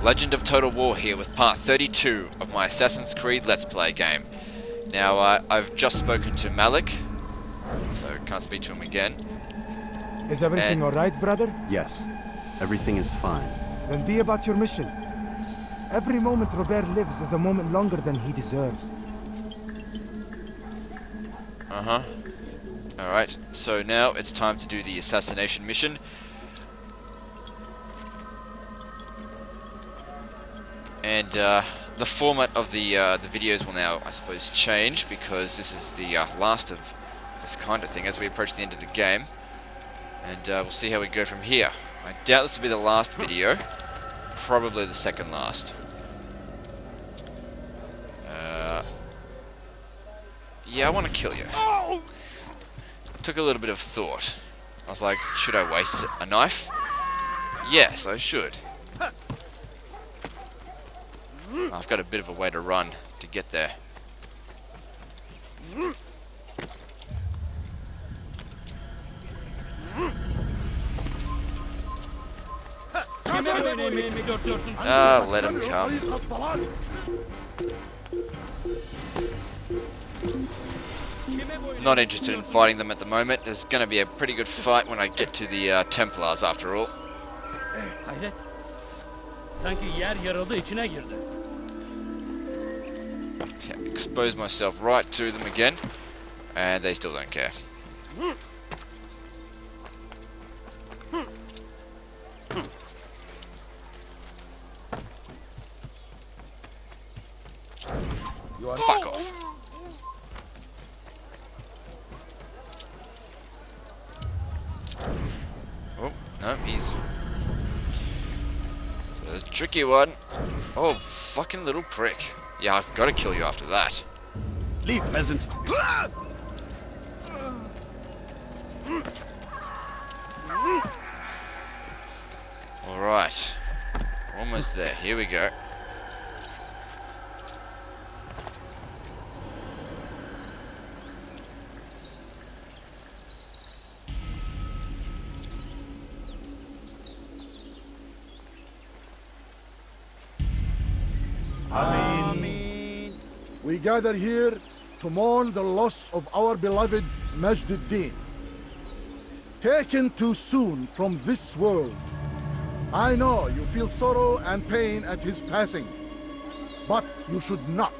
Legend of Total War here with part 32 of my Assassin's Creed Let's Play game. Now, I've just spoken to Malik, so can't speak to him again. Is everything alright, brother? Yes, everything is fine. Then be about your mission. Every moment Robert lives is a moment longer than he deserves. Alright, so now it's time to do the assassination mission. And the format of the videos will now, I suppose, change, because this is the last of this kind of thing as we approach the end of the game. And we'll see how we go from here. I doubt this will be the last video. Probably the second last. Yeah, I want to kill you. Took a little bit of thought. I was like, should I waste a knife? Yes, I should. I've got a bit of a way to run to get there. Let him come. Not interested in fighting them at the moment. There's going to be a pretty good fight when I get to the Templars, after all. Yeah, expose myself right to them again, and they still don't care. Fuck off. Oh, no, he's... So there's a tricky one. Oh, fucking little prick. Yeah, I've got to kill you after that. Leave, peasant. Alright. Almost there. Here we go. We gather here to mourn the loss of our beloved Majd ad-Din. Taken too soon from this world. I know you feel sorrow and pain at his passing, but you should not.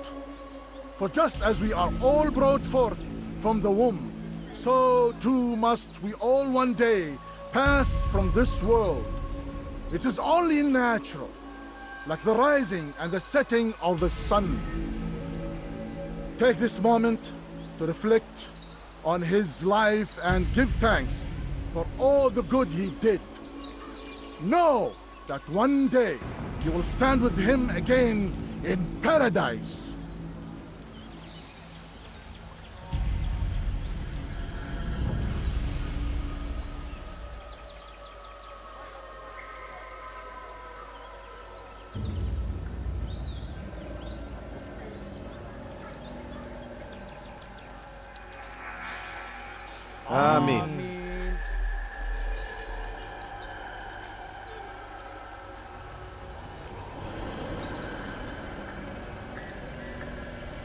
For just as we are all brought forth from the womb, so too must we all one day pass from this world. It is only natural, like the rising and the setting of the sun. Take this moment to reflect on his life and give thanks for all the good he did. Know that one day you will stand with him again in paradise. Amen.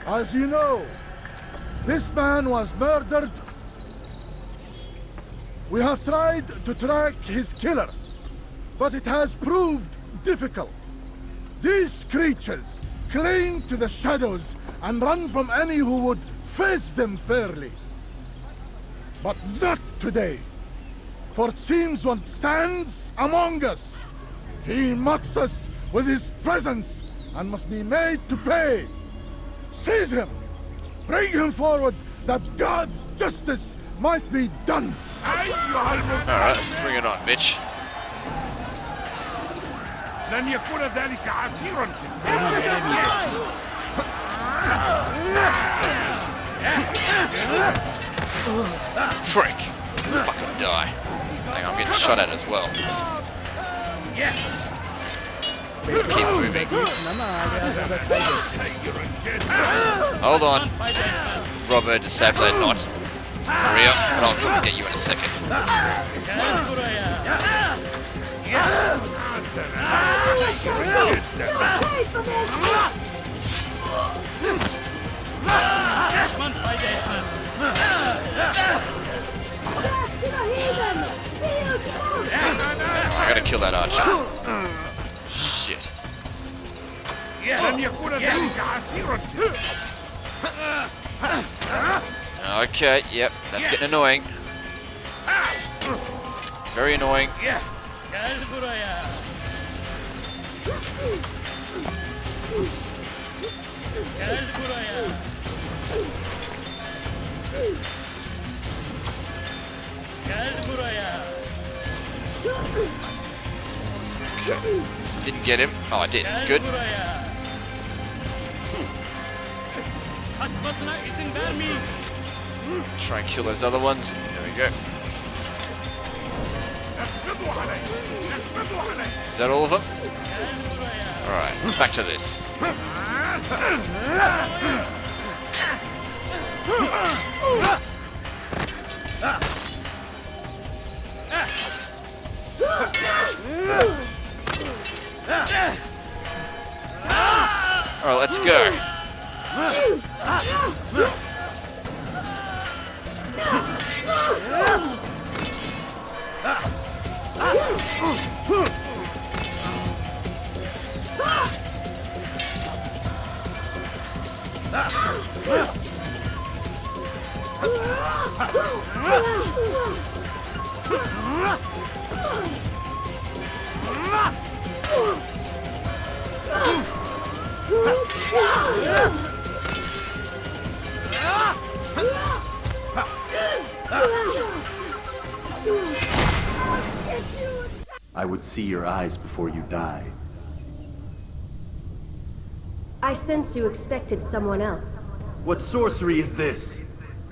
As you know, this man was murdered. We have tried to track his killer, but it has proved difficult. These creatures cling to the shadows and run from any who would face them fairly. But not today, for it seems one stands among us. He mocks us with his presence and must be made to pay. Seize him! Bring him forward that God's justice might be done! Alright, let's bring it on, bitch. لن يكون ذلك عسيرا. Frick. Fucking die. Hang on, I'm getting shot at as well. Keep moving. Hold on. Robert, disable that knot. Hurry up, and I'll come and get you in a second. I gotta kill that archer. Shit. لن يكون ذلك عسيرا. Okay, yep, that's getting annoying. Very annoying. Okay. Didn't get him. Oh, I did. Good. Try and kill those other ones. There we go. Is that all of them? Alright, back to this. Alright, let's go. I would see your eyes before you die. I sense you expected someone else. What sorcery is this?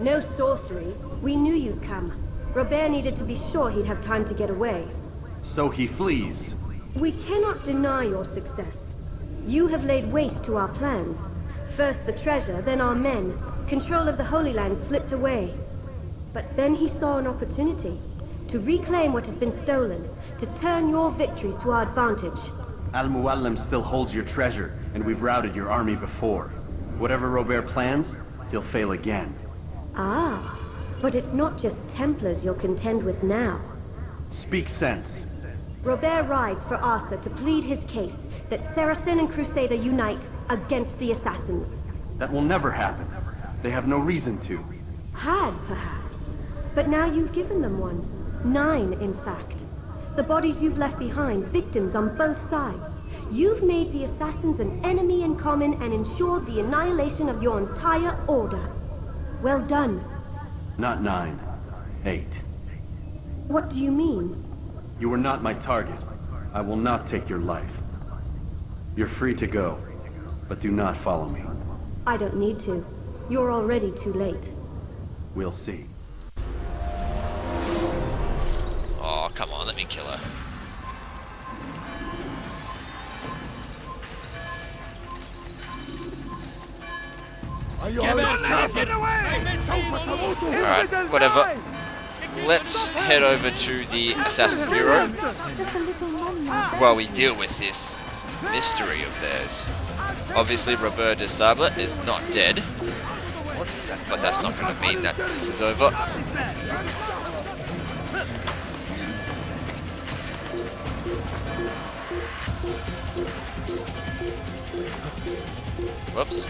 No sorcery. We knew you'd come. Robert needed to be sure he'd have time to get away. So he flees. We cannot deny your success. You have laid waste to our plans. First the treasure, then our men. Control of the Holy Land slipped away. But then he saw an opportunity to reclaim what has been stolen, to turn your victories to our advantage. Al-Mualim still holds your treasure, and we've routed your army before. Whatever Robert plans, he'll fail again. Ah, but it's not just Templars you'll contend with now. Speak sense. Robert rides for Asa to plead his case that Saracen and Crusader unite against the Assassins. That will never happen. They have no reason to. Had, perhaps. But now you've given them one. 9, in fact. The bodies you've left behind, victims on both sides. You've made the Assassins an enemy in common and ensured the annihilation of your entire order. Well done. Not 9. 8. What do you mean? You were not my target. I will not take your life. You're free to go, but do not follow me. I don't need to. You're already too late. We'll see. Oh, come on, let me kill her. Alright, whatever. Let's head over to the Assassin's Bureau while we deal with this mystery of theirs. Obviously, Robert de Sable is not dead, but that's not going to mean that this is over. Whoops.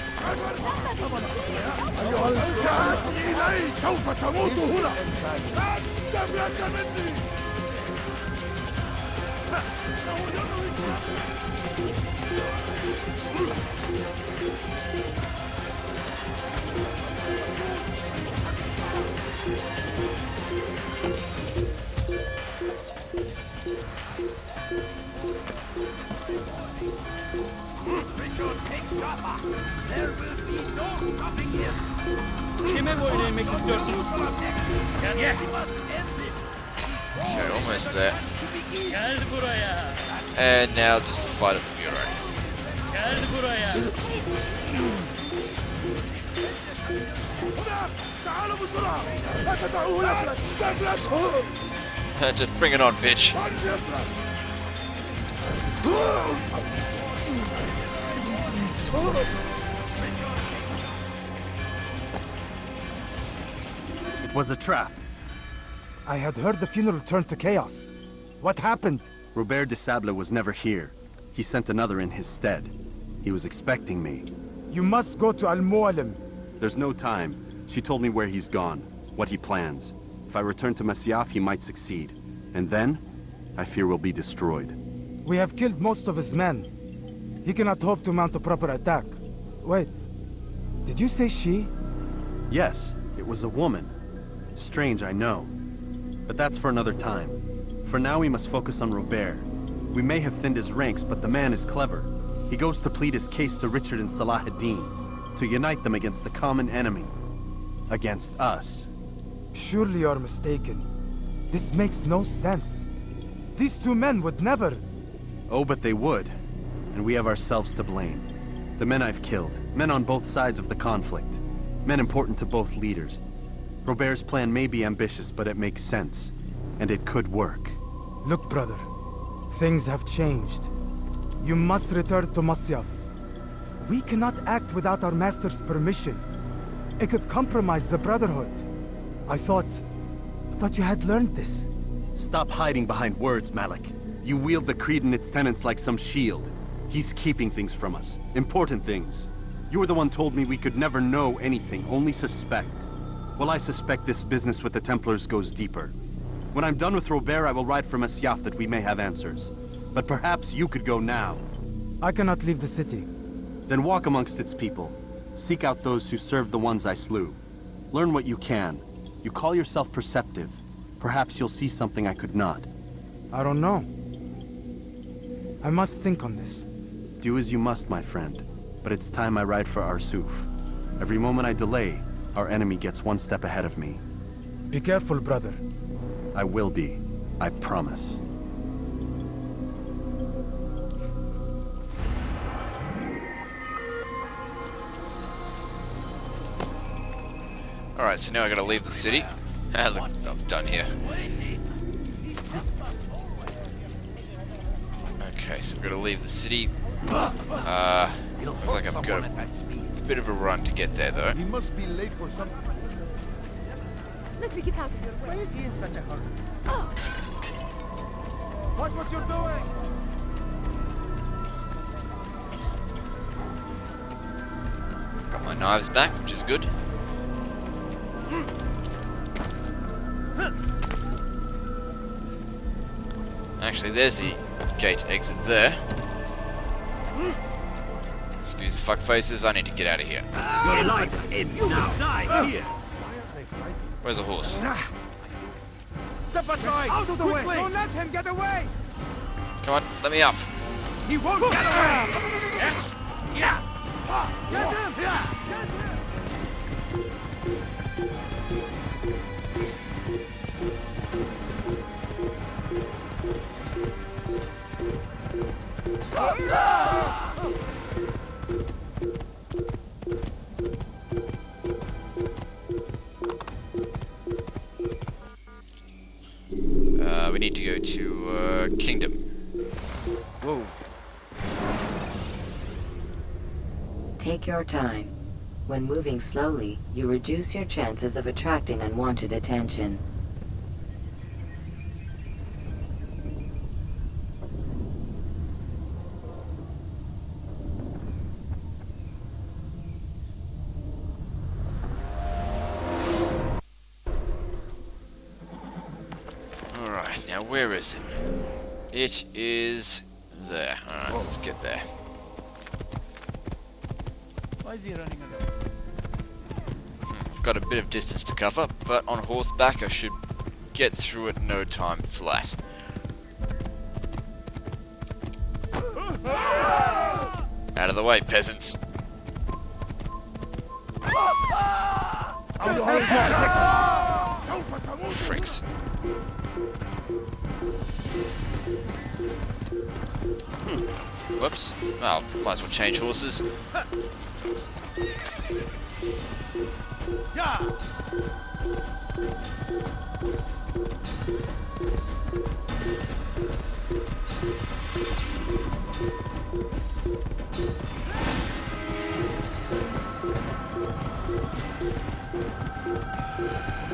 There will be no stopping him. Okay, almost there. And now just a fight at the Bureau. Just bring it on, bitch. It was a trap. I had heard the funeral turned to chaos. What happened? Robert de Sable was never here. He sent another in his stead. He was expecting me. You must go to Al-Mualim. There's no time. She told me where he's gone, what he plans. If I return to Masyaf, he might succeed. And then, I fear we'll be destroyed. We have killed most of his men. He cannot hope to mount a proper attack. Wait, did you say she? Yes, it was a woman. Strange, I know. But that's for another time. For now, we must focus on Robert. We may have thinned his ranks, but the man is clever. He goes to plead his case to Richard and Salah ad-Din, to unite them against the common enemy. Against us. Surely you're mistaken. This makes no sense. These two men would never... Oh, but they would. And we have ourselves to blame. The men I've killed, men on both sides of the conflict. Men important to both leaders. Robert's plan may be ambitious, but it makes sense. And it could work. Look, brother. Things have changed. You must return to Masyaf. We cannot act without our master's permission. It could compromise the Brotherhood. I thought you had learned this. Stop hiding behind words, Malik. You wield the Creed and its tenets like some shield. He's keeping things from us. Important things. You were the one told me we could never know anything, only suspect. Well, I suspect this business with the Templars goes deeper. When I'm done with Robert, I will ride for Masyaf that we may have answers. But perhaps you could go now. I cannot leave the city. Then walk amongst its people. Seek out those who served the ones I slew. Learn what you can. You call yourself perceptive. Perhaps you'll see something I could not. I don't know. I must think on this. Do as you must, my friend. But it's time I ride for Arsuf. Every moment I delay, our enemy gets one step ahead of me. Be careful, brother. I will be. I promise. Alright, so now I gotta leave the city. Look, I'm done here. Okay, so I've gotta leave the city. Looks like I've got a bit of a run to get there, though. He must be late for something. Let me get out of your way. Why is he in such a hurry? Watch what you're doing! Got my knives back, which is good. Actually, there's the gate exit there. Excuse fuckfaces, I need to get out of here. Your life ends now. Die here. Where's the horse? Step aside. Out of the way. Don't let him get away. Come on, let me up. He won't get away. Yes. Yeah. Get him. Yeah. We need to go to Kingdom. Whoa. Take your time. When moving slowly, you reduce your chances of attracting unwanted attention. Alright, now where is it? It is there. Alright, let's get there. Why is he running away? I've got a bit of distance to cover, but on horseback I should get through it no time flat. Out of the way, peasants. Pricks. Whoops. Well, might as well change horses.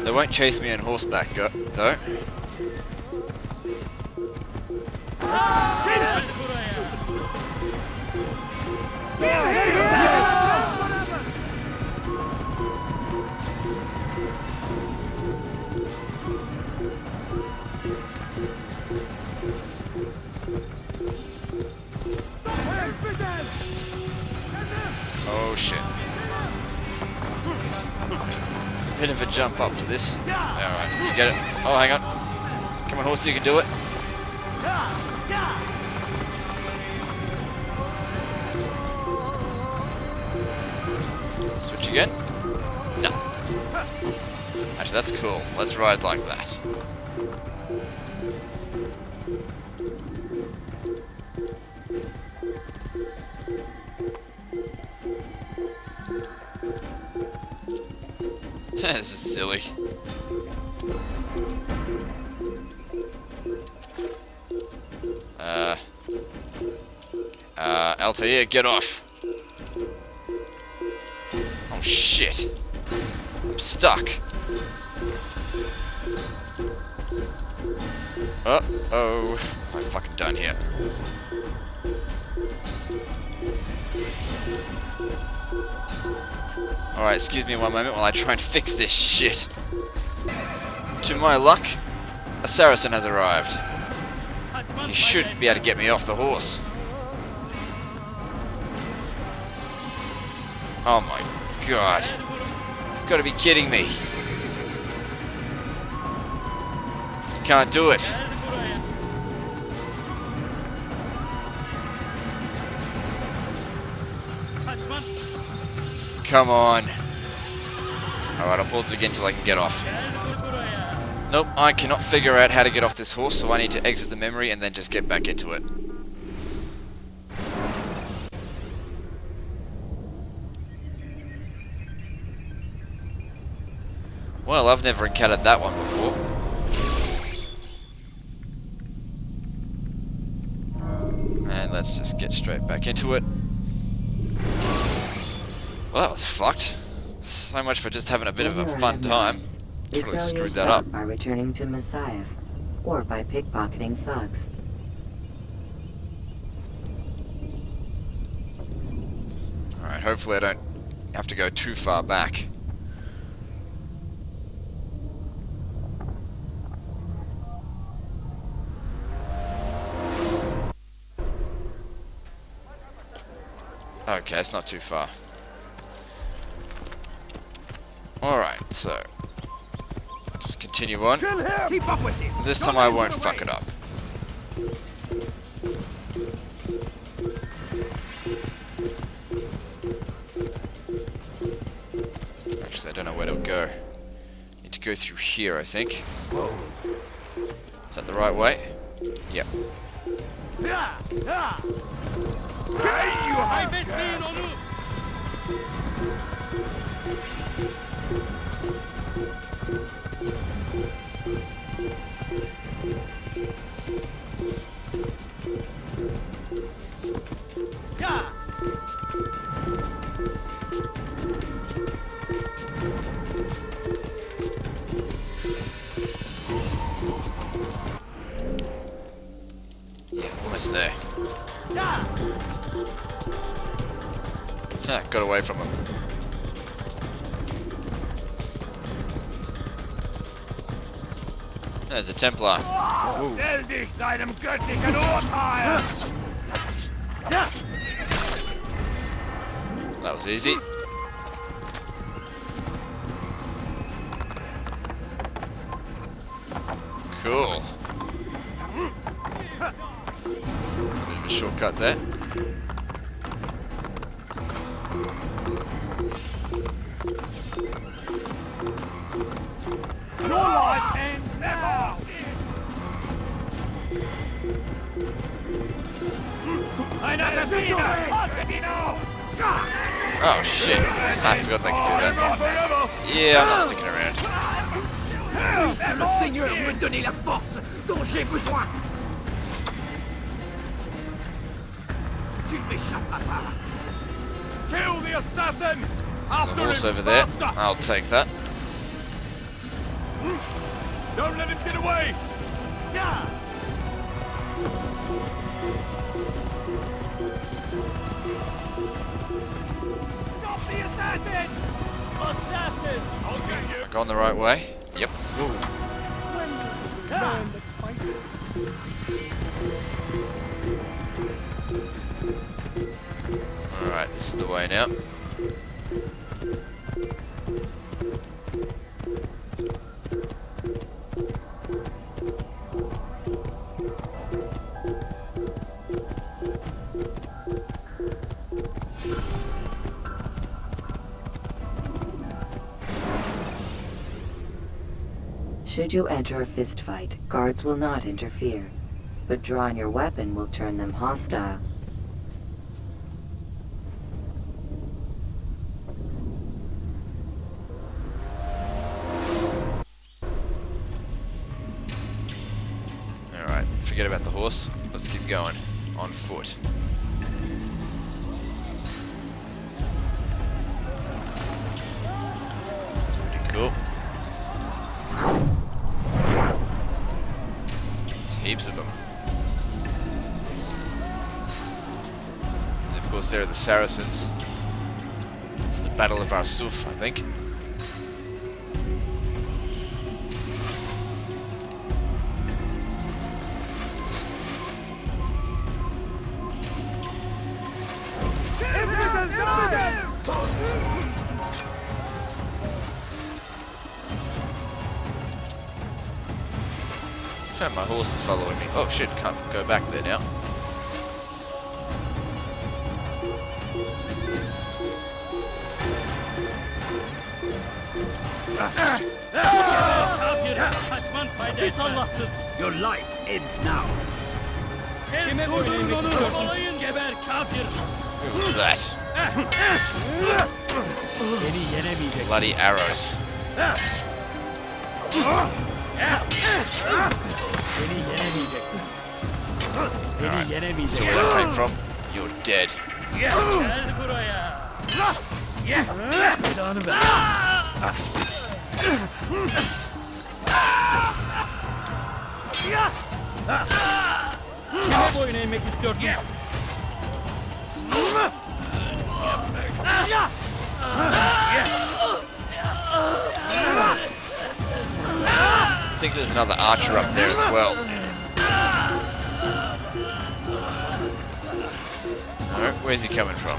They won't chase me on horseback, though. Oh shit. Bit of a jump up for this. Alright, forget it. Oh, hang on. Come on, horse, you can do it. Switch again? No. Actually, that's cool. Let's ride like that. This is silly. Altair, get off. Oh shit. I'm stuck. Uh-oh. What have I fucking done here? Alright, excuse me one moment while I try and fix this shit. To my luck, a Saracen has arrived. He should be able to get me off the horse. Oh my god. You've got to be kidding me. You can't do it. Come on. Alright, I'll pause it again till I can get off. Nope, I cannot figure out how to get off this horse, so I need to exit the memory and then just get back into it. Well, I've never encountered that one before. And let's just get straight back into it. Well, that was fucked. So much for just having a bit of a fun time. Totally screwed that up. By returning to Messiah, or by pickpocketing thugs. Alright, hopefully I don't have to go too far back. Okay, it's not too far. Alright, so just continue on. Keep up with him. This time I won't fuck it up. Actually, I don't know where to go. Need to go through here, I think. Is that the right way? Yep. Yeah, almost there. Got away from him. There's a Templar. Stell dich deinem göttlichen Urteil! That was easy. Cool. There's a bit of a shortcut there. Your life ends now! Oh shit. I forgot they could do that. Yeah, I'm not sticking around. Le Seigneur me donner la force dont j'ai besoin! Tu m'échapperas pas! Kill the assassin! There's a horse over there. I'll take that. Don't let him get away! Yeah! Stop the assassin! Assassin! I'll get you! Am I going the right way? Yep. Alright, this is the way now. Should you enter a fistfight, guards will not interfere, but drawing your weapon will turn them hostile. Alright, forget about the horse. Let's keep going. On foot. That's pretty cool. Heaps of them. And of course there are the Saracens. It's the Battle of Arsuf, I think. Oh, my horse is following me. Oh shit, can't go back there now. Your life ends now. Who was that? Bloody arrows. Alright, so where that came from? You're dead. Kime boyun eğmek istiyordun? I think there's another archer up there as well. Alright, where's he coming from?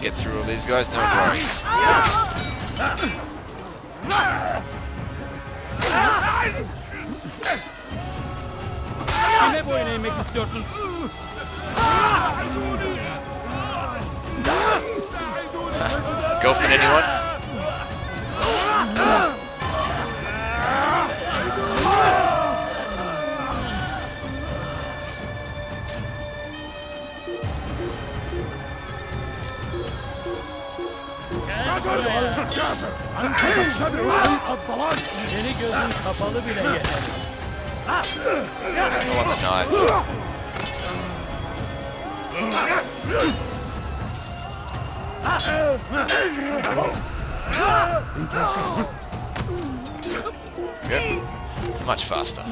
Get through all these guys, no worries. Kime boyun eğmek istiyorsun? Golfing anyone? Seni gözün kapalı bile yeter. I want the knives. Good. Much faster.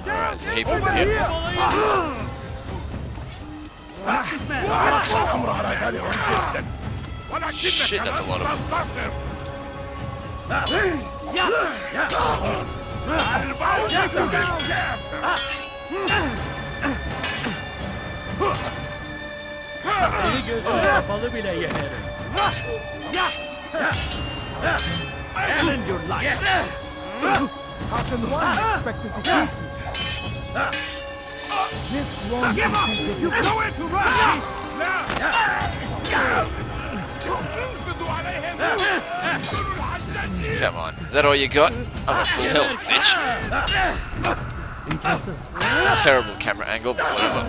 Alright, there's a heap over here. Shit, that's a lot of them. Seni gözün kapalı bile yeter. End your life. How can one expect to defeat me? This won't Give up! You go into run! Come on. Is that all you got? I'm at full health, bitch. Terrible camera angle, but whatever.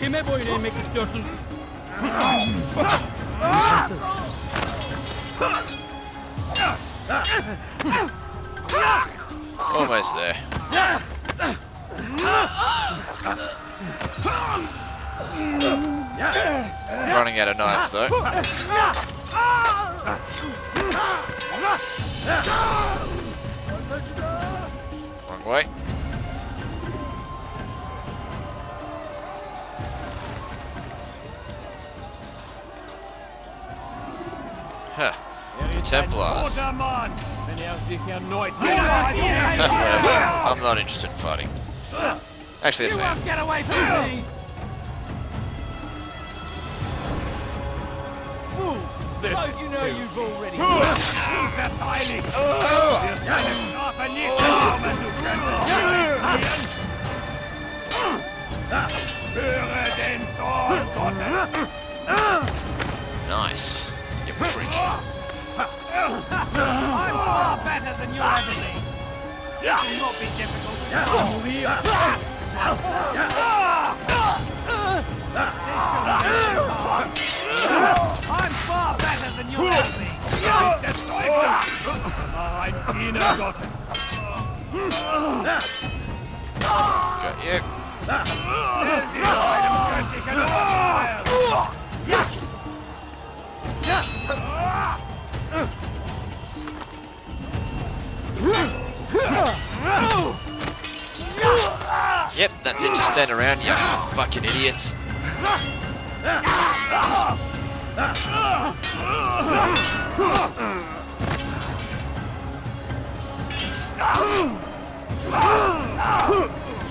Kime boyun eğmek istiyorsun? Almost there. Running out of knives though. Wrong way. Huh. Templars. Whatever. I'm not interested in fighting. Actually, yes I am. Get away from me! Don't you know you've already Nice. You freak. I'm far better than you'll ever be. It will not be difficult to follow me. I'm far better than you'll ever be. I'm Kindergarten. Got you. Yep, that's it. Just stand around, you fucking idiots.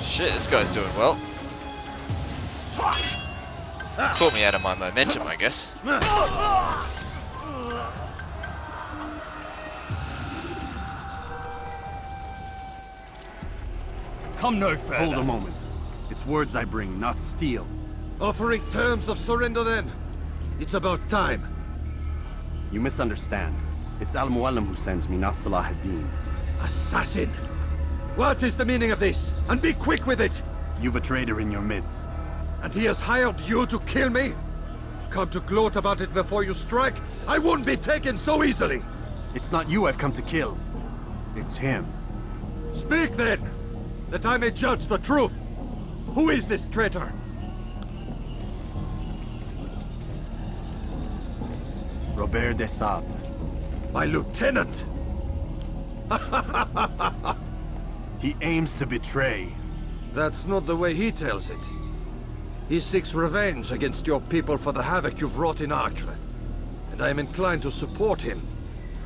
Shit, this guy's doing well. Caught me out of my momentum, I guess. Come no further. Hold a moment. It's words I bring, not steel. Offering terms of surrender then. It's about time. You misunderstand. It's Al-Mualim who sends me, not Salah ad-Din. Assassin! What is the meaning of this? And be quick with it! You've a traitor in your midst. And he has hired you to kill me? Come to gloat about it before you strike? I won't be taken so easily! It's not you I've come to kill. It's him. Speak then! That I may judge the truth! Who is this traitor? Robert de Sable. My lieutenant! He aims to betray. That's not the way he tells it. He seeks revenge against your people for the havoc you've wrought in Acre. And I am inclined to support him.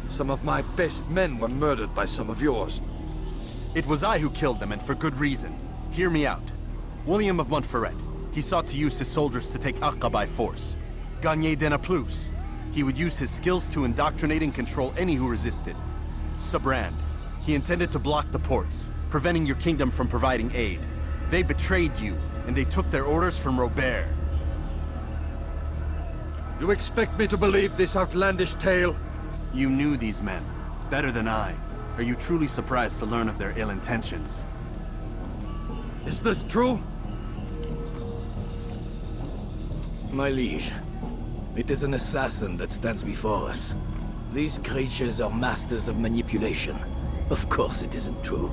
Some of my best men were murdered by some of yours. It was I who killed them, and for good reason. Hear me out. William of Montferrat. He sought to use his soldiers to take Acre by force. Gagné de Naplouse. He would use his skills to indoctrinate and control any who resisted. Sabrand. He intended to block the ports, preventing your kingdom from providing aid. They betrayed you, and they took their orders from Robert. You expect me to believe this outlandish tale? You knew these men, better than I. Are you truly surprised to learn of their ill intentions? Is this true? My liege, it is an assassin that stands before us. These creatures are masters of manipulation. Of course it isn't true.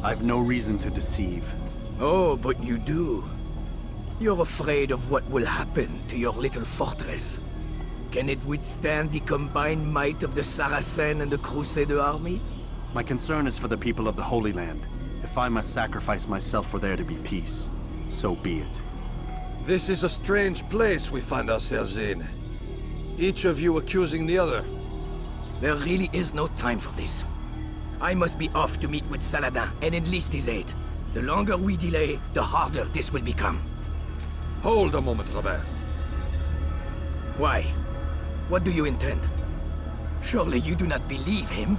I've no reason to deceive. Oh, but you do. You're afraid of what will happen to your little fortress. Can it withstand the combined might of the Saracen and the Crusader army? My concern is for the people of the Holy Land. If I must sacrifice myself for there to be peace. So be it. This is a strange place we find ourselves in. Each of you accusing the other. There really is no time for this. I must be off to meet with Saladin and enlist his aid. The longer we delay, the harder this will become. Hold a moment, Robert. Why? What do you intend? Surely you do not believe him?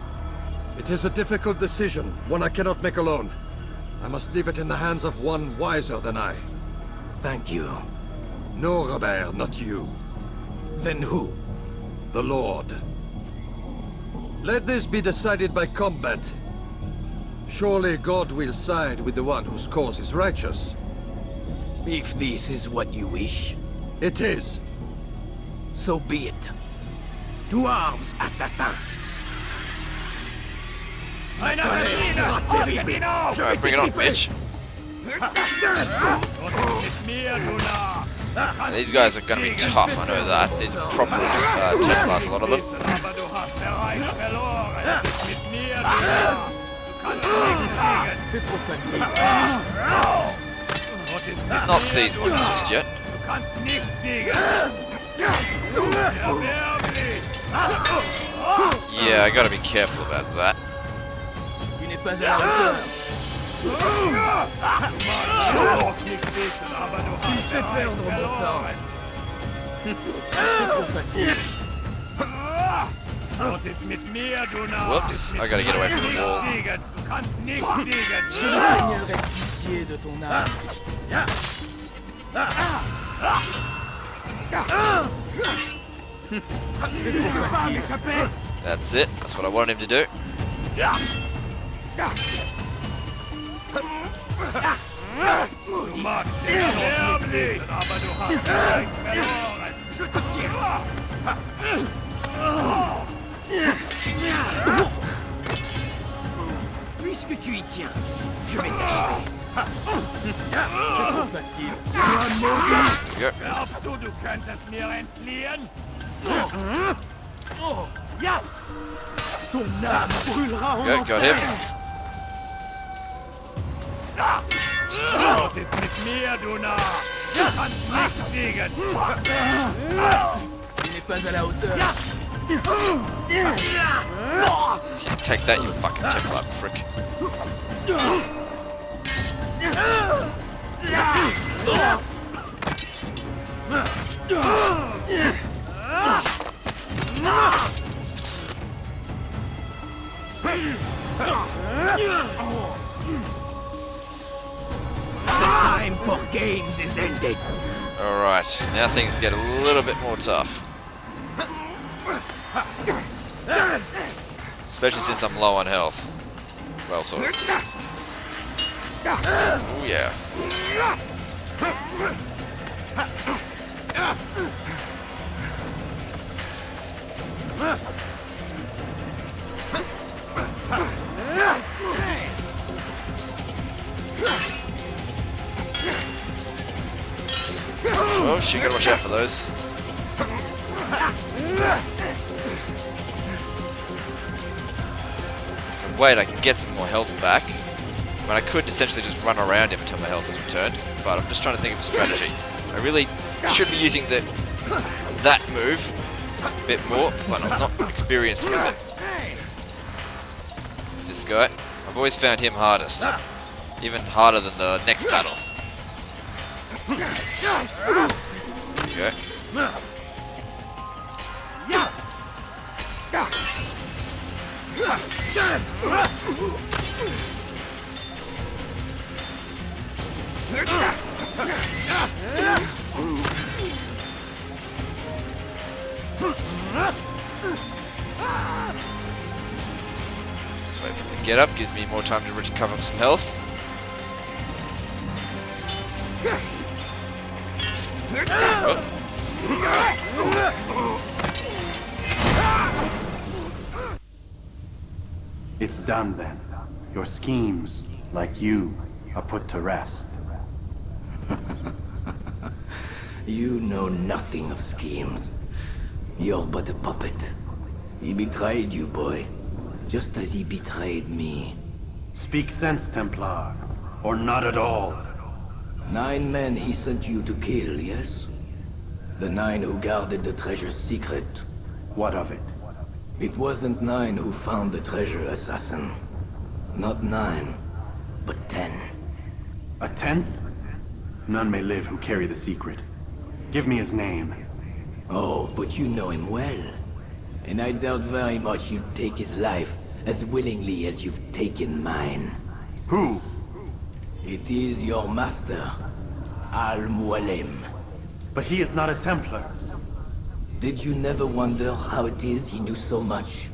It is a difficult decision, one I cannot make alone. I must leave it in the hands of one wiser than I. Thank you. No, Robert, not you. Then who? The Lord. Let this be decided by combat. Surely God will side with the one whose cause is righteous. If this is what you wish. It is. So be it. To arms, assassins! Alright, bring it on, bitch. These guys are gonna be tough, I know that. These are proper Templars, a lot of them. Not these ones just yet. Yeah, I gotta be careful about that. Whoops, I gotta get away from the wall. That's it, that's what I wanted him to do. Puisque tu y tiens, je vais t'achever. C'est trop facile. Glaubst du, du könntest mir entfliehen? Ja! Ton âme brûlera en Go, got him. Was ist mit mir, du Narr? Du kannst nicht fliegen! Tu n'es pas à la hauteur. Take that, you fucking Templar prick. The time for games is ended. Alright, now things get a little bit more tough. Especially since I'm low on health. Well, sort of. Oh yeah. Oh shit, gotta watch out for those. Wait, I can get some more health back. I mean, I could essentially just run around him until my health has returned, but I'm just trying to think of a strategy. I really should be using that move a bit more, but I'm not experienced with it. This guy, I've always found him hardest. Even harder than the next battle. Okay. Just wait for him to get up, gives me more time to recover some health. It's done then. Your schemes, like you, are put to rest. You know nothing of schemes. You're but a puppet. He betrayed you, boy. Just as he betrayed me. Speak sense, Templar. Or not at all. 9 men he sent you to kill, yes? The 9 who guarded the treasure's secret. What of it? It wasn't 9 who found the treasure, assassin. Not 9, but 10. A 10th? None may live who carry the secret. Give me his name. Oh, but you know him well. And I doubt very much you'd take his life as willingly as you've taken mine. Who? It is your master, Al-Mualim. But he is not a Templar. Did you never wonder how it is he knew so much?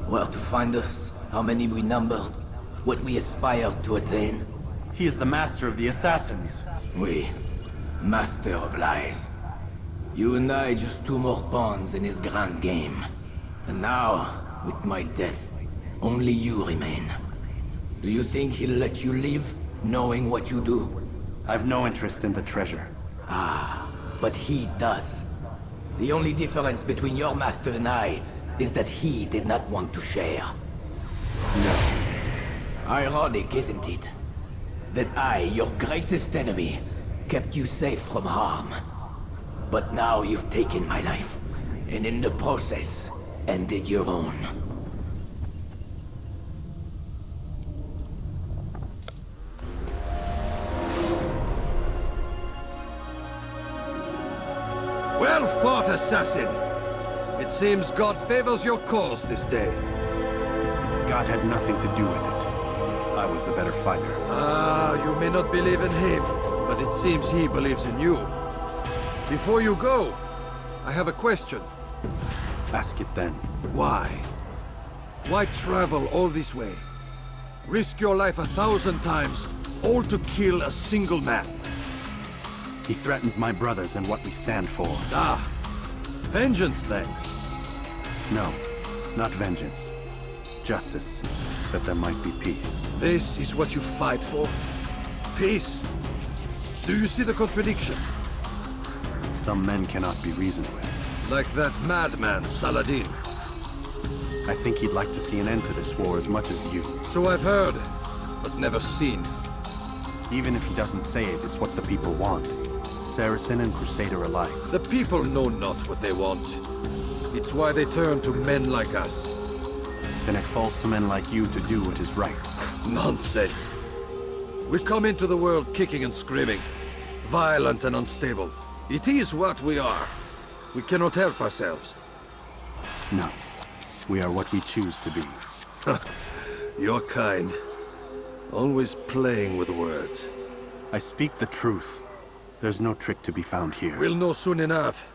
Where to find us, how many we numbered, what we aspired to attain? He is the master of the assassins. We, master of lies. You and I just 2 more pawns in his grand game. And now, with my death, only you remain. Do you think he'll let you live, knowing what you do? I've no interest in the treasure. Ah, but he does. The only difference between your master and I is that he did not want to share. No. Ironic, isn't it? That I, your greatest enemy, kept you safe from harm. But now you've taken my life, and in the process, ended your own. Well fought, assassin! It seems God favors your cause this day. God had nothing to do with it. I was the better fighter. Ah, you may not believe in him, but it seems he believes in you. Before you go, I have a question. Ask it then. Why? Why travel all this way? Risk your life 1,000 times, all to kill a single man. He threatened my brothers and what we stand for. Ah, vengeance then. No, not vengeance. Justice, that there might be peace. This is what you fight for? Peace? Do you see the contradiction? Some men cannot be reasoned with. Like that madman, Saladin. I think he'd like to see an end to this war as much as you. So I've heard, but never seen. Even if he doesn't say it, it's what the people want. Saracen and Crusader alike. The people know not what they want. It's why they turn to men like us. Then it falls to men like you to do what is right. Nonsense. We come into the world kicking and screaming, violent and unstable. It is what we are. We cannot help ourselves. No. We are what we choose to be. You're kind. Always playing with words. I speak the truth. There's no trick to be found here. We'll know soon enough.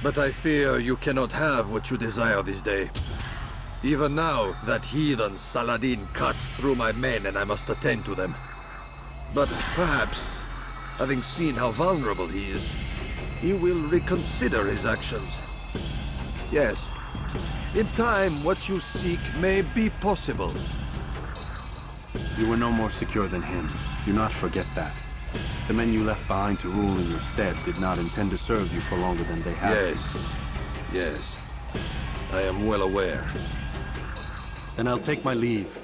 But I fear you cannot have what you desire this day. Even now, that heathen Saladin cuts through my men and I must attend to them. But perhaps, having seen how vulnerable he is, he will reconsider his actions. Yes, in time what you seek may be possible. You were no more secure than him. Do not forget that. The men you left behind to rule in your stead did not intend to serve you for longer than they had to. Yes. I am well aware. Then I'll take my leave.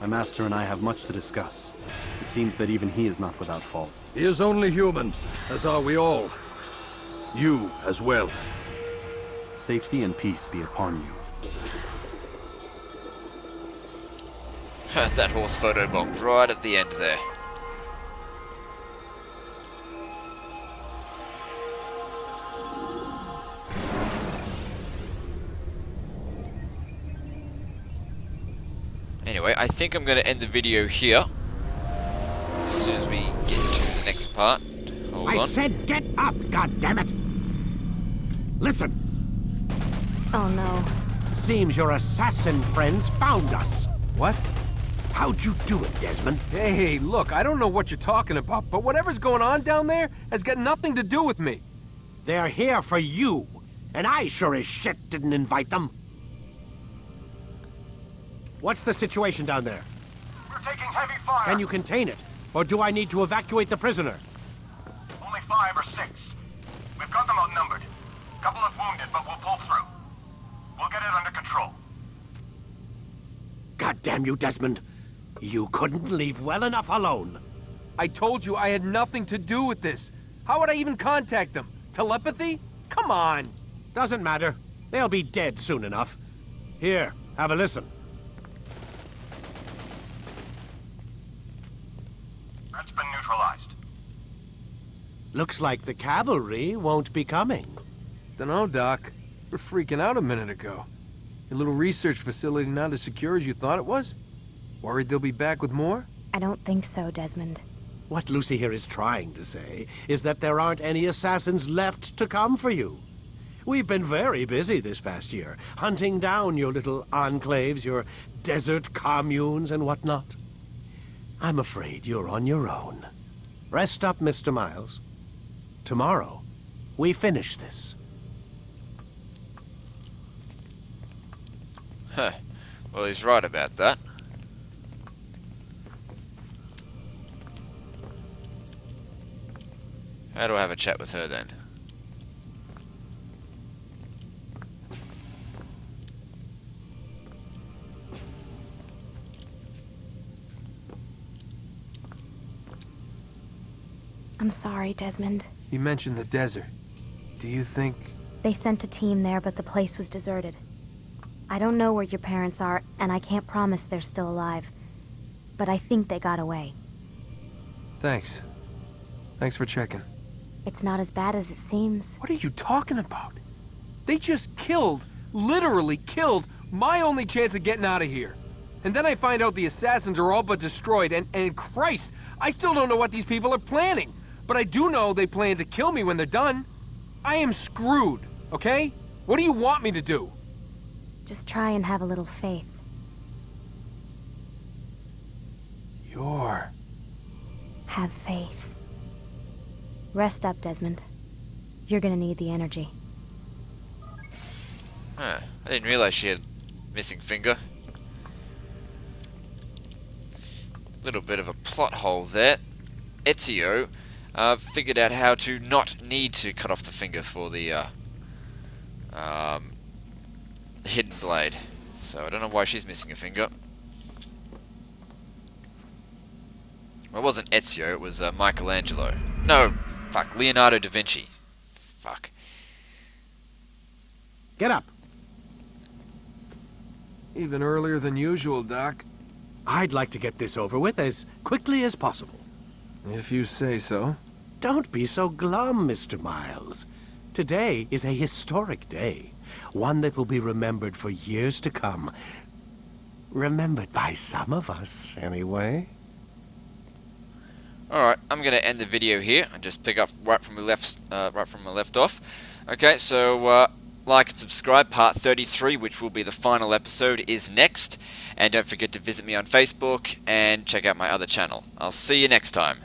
My master and I have much to discuss. It seems that even he is not without fault. He is only human, as are we all. You as well. Safety and peace be upon you. That horse photobombed right at the end there. Anyway, I think I'm going to end the video here. As soon as we get to the next part. Hold on. I said get up, goddammit! Listen! Oh no. Seems your assassin friends found us. What? How'd you do it, Desmond? Hey, look, I don't know what you're talking about, but whatever's going on down there has got nothing to do with me. They're here for you, and I sure as shit didn't invite them. What's the situation down there? We're taking heavy fire. Can you contain it? Or do I need to evacuate the prisoner? Only 5 or 6. We've got them outnumbered. Couple of wounded, but we'll pull through. We'll get it under control. God damn you, Desmond. You couldn't leave well enough alone. I told you I had nothing to do with this. How would I even contact them? Telepathy? Come on. Doesn't matter. They'll be dead soon enough. Here, have a listen. That's been neutralized. Looks like the cavalry won't be coming. Dunno, Doc. We're freaking out a minute ago. Your little research facility not as secure as you thought it was? Worried they'll be back with more? I don't think so, Desmond. What Lucy here is trying to say is that there aren't any assassins left to come for you. We've been very busy this past year, hunting down your little enclaves, your desert communes and whatnot. I'm afraid you're on your own. Rest up, Mr. Miles. Tomorrow, we finish this. Huh. Well, he's right about that. How do I have a chat with her then? I'm sorry, Desmond. You mentioned the desert. Do you think... They sent a team there, but the place was deserted. I don't know where your parents are, and I can't promise they're still alive. But I think they got away. Thanks. Thanks for checking. It's not as bad as it seems. What are you talking about? They just killed, literally killed, my only chance of getting out of here. And then I find out the assassins are all but destroyed, and Christ, I still don't know what these people are planning. But I do know they plan to kill me when they're done. I am screwed, okay? What do you want me to do? Just try and have a little faith. Have faith. Rest up, Desmond. You're gonna need the energy. Huh. I didn't realize she had missing finger. Little bit of a plot hole there. Ezio figured out how to not need to cut off the finger for the hidden blade. So I don't know why she's missing a finger. Well, it wasn't Ezio, it was Michelangelo. No, fuck, Leonardo da Vinci. Fuck. Get up. Even earlier than usual, Doc. I'd like to get this over with as quickly as possible. If you say so. Don't be so glum, Mr. Miles. Today is a historic day. One that will be remembered for years to come. Remembered by some of us, anyway. Alright, I'm going to end the video here and just pick up right from where we left off. Okay, so like and subscribe. Part 33, which will be the final episode, is next. And don't forget to visit me on Facebook and check out my other channel. I'll see you next time.